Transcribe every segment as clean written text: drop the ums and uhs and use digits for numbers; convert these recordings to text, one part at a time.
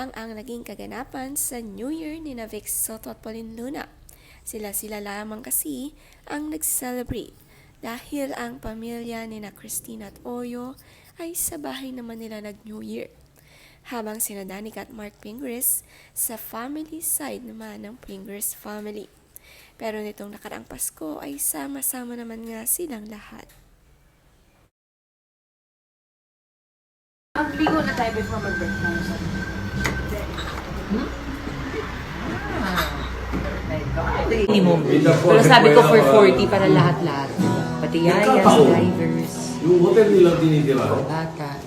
lang ang naging kaganapan sa New Year ni Vic Soto at Pauline Luna. Sila lamang kasi ang nag-celebrate dahil ang pamilya ni Christina at Oyo ay sa bahay naman nila nag-New Year. Habang sina Danica at Mark Pingris sa family side naman ng Pingris family. Pero nitong nakaraang Pasko ay sama-sama naman nga silang lahat. Magligo na tayo before mag-breakfast. Minimum. Pero sabi ko for 40 para lahat-lahat. Pati yayas, drivers, Yung hotel nila tinitira. bata.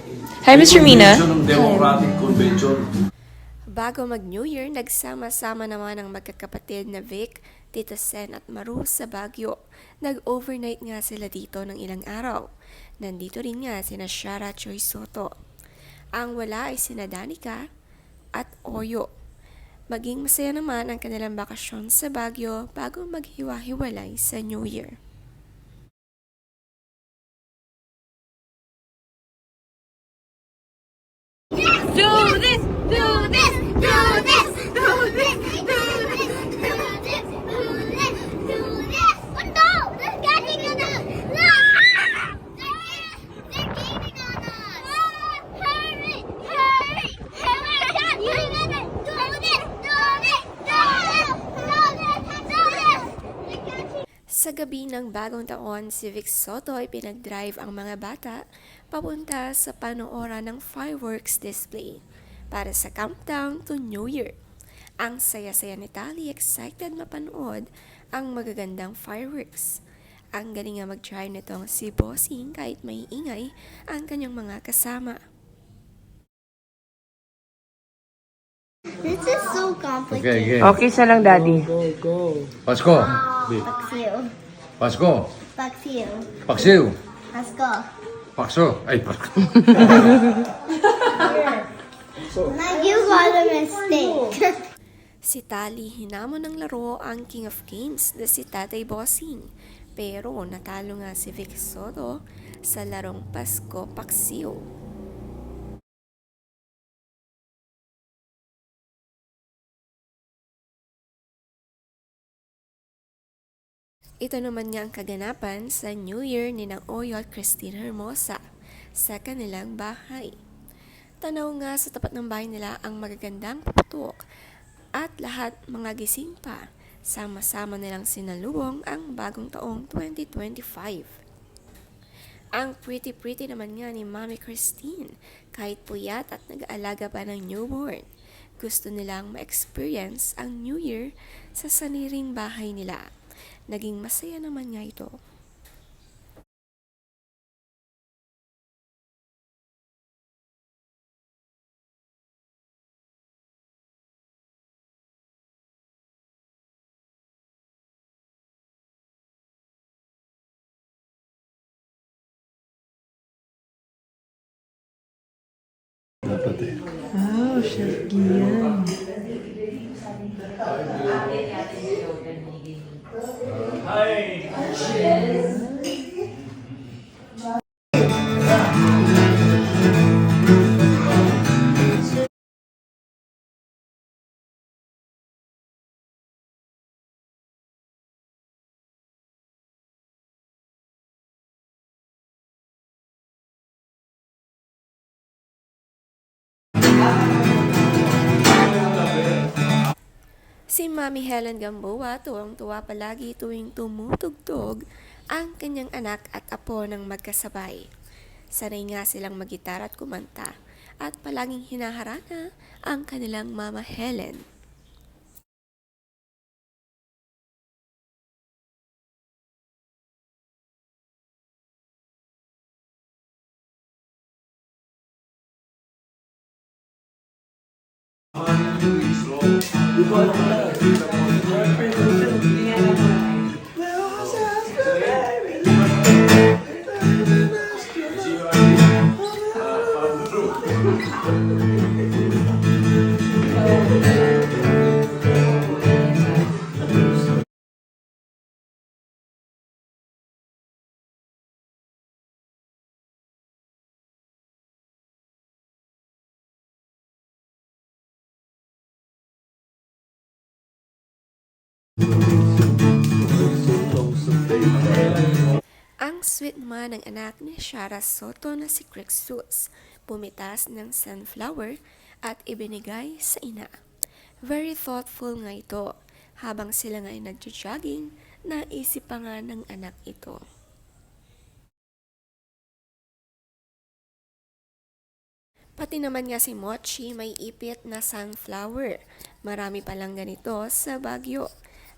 Hi, Mr. Mina. Convention ng Democratic Convention. Bago mag-New Year, nagsama-sama naman ang magkakapatid na Vic, Tito Sen at Maru sa Baguio. Nag-overnight nga sila dito ng ilang araw. Nandito rin nga sina Shara at Joy Soto. Ang wala ay sina Danica at Oyo. Maging masaya naman ang kanilang bakasyon sa Baguio bago maghiwa-hiwalay sa New Year. Do this! Do this! Do this! Do this! Do this! Do this! Do this! Do this! Oh no! They're getting on us! No! They're gaining on us! Hurry! Hurry! Hurry! Dad, you gotta do this! Do this! Do this! Do this! Do this! They're catching. Sa gabi ng bagong taon, si Vic Soto ay pinag-drive ang mga bata papunta sa panooran ng fireworks display para sa countdown to New Year. Ang saya-saya ni Tali, excited mapanood ang magagandang fireworks. Ang galing nga mag-drive nitong si Bossing kahit may ingay ang kanyang mga kasama. This is so complicated. Okay siya lang, Daddy. Pasko. Paksiw. Pasko. Paksiw. Paksiw. Pasko. Pakso. Ay, Pasko. Now you got a mistake. Si Tali hinamon ng laro ang King of Games na si Tatay Bossing. Pero natalo nga si Vic Soto sa larong Pasko Paksiw. Ito naman nga ang kaganapan sa New Year ni Nang Oyo at Christina Hermosa sa kanilang bahay. Tanaw nga sa tapat ng bahay nila ang magagandang putok at lahat mga gising pa. Sama-sama nilang sinalubong ang bagong taong 2025. Ang pretty naman nga ni Mami Christine kahit puyat at nag-aalaga pa ng newborn. Gusto nilang ma-experience ang New Year sa saniring bahay nila. Naging masaya naman nga ito. Oh, chef Gian. Si Mami Helen Gamboa tuwang-tuwa palagi tuwing tumutugtog ang kanyang anak at apo ng magkasabay. Sanay nga silang magitar at kumanta at palaging hinaharana ang kanilang Mama Helen. Ang sweet naman ng anak ni Shara Soto na si Crixus, pumitas ng sunflower at ibinigay sa ina. Very thoughtful nga ito. Habang sila nga ay nagjo-jogging, naisip pa nga ng anak ito. Pati naman nga si Mochi may ipit na sunflower. Marami palang ganito sa Baguio.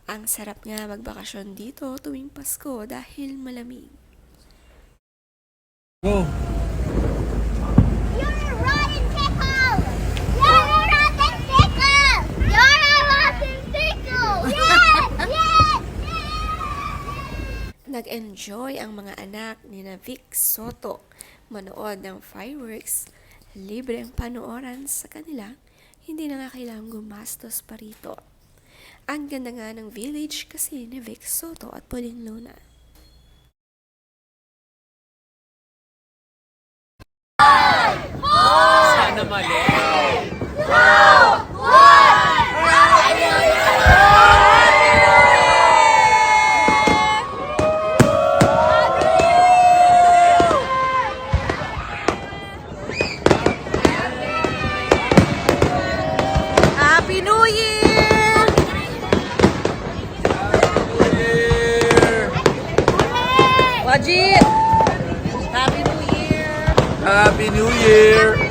Ang sarap nga magbakasyon dito tuwing Pasko dahil malamig. Go. You're a rotten pickle! You're a rotten pickle! You're a rotten pickle! Yes! Yes! Nag-enjoy ang mga anak ni na Vic Soto manood ng fireworks. Libre ang panooran sa kanila, hindi na nga kailangang gumastos pa rito. Ang ganda nga ng village kasi ni Vic Soto at Pauline Luna. Sana mali. Happy New Year! Wajid! Happy New Year! Happy New Year!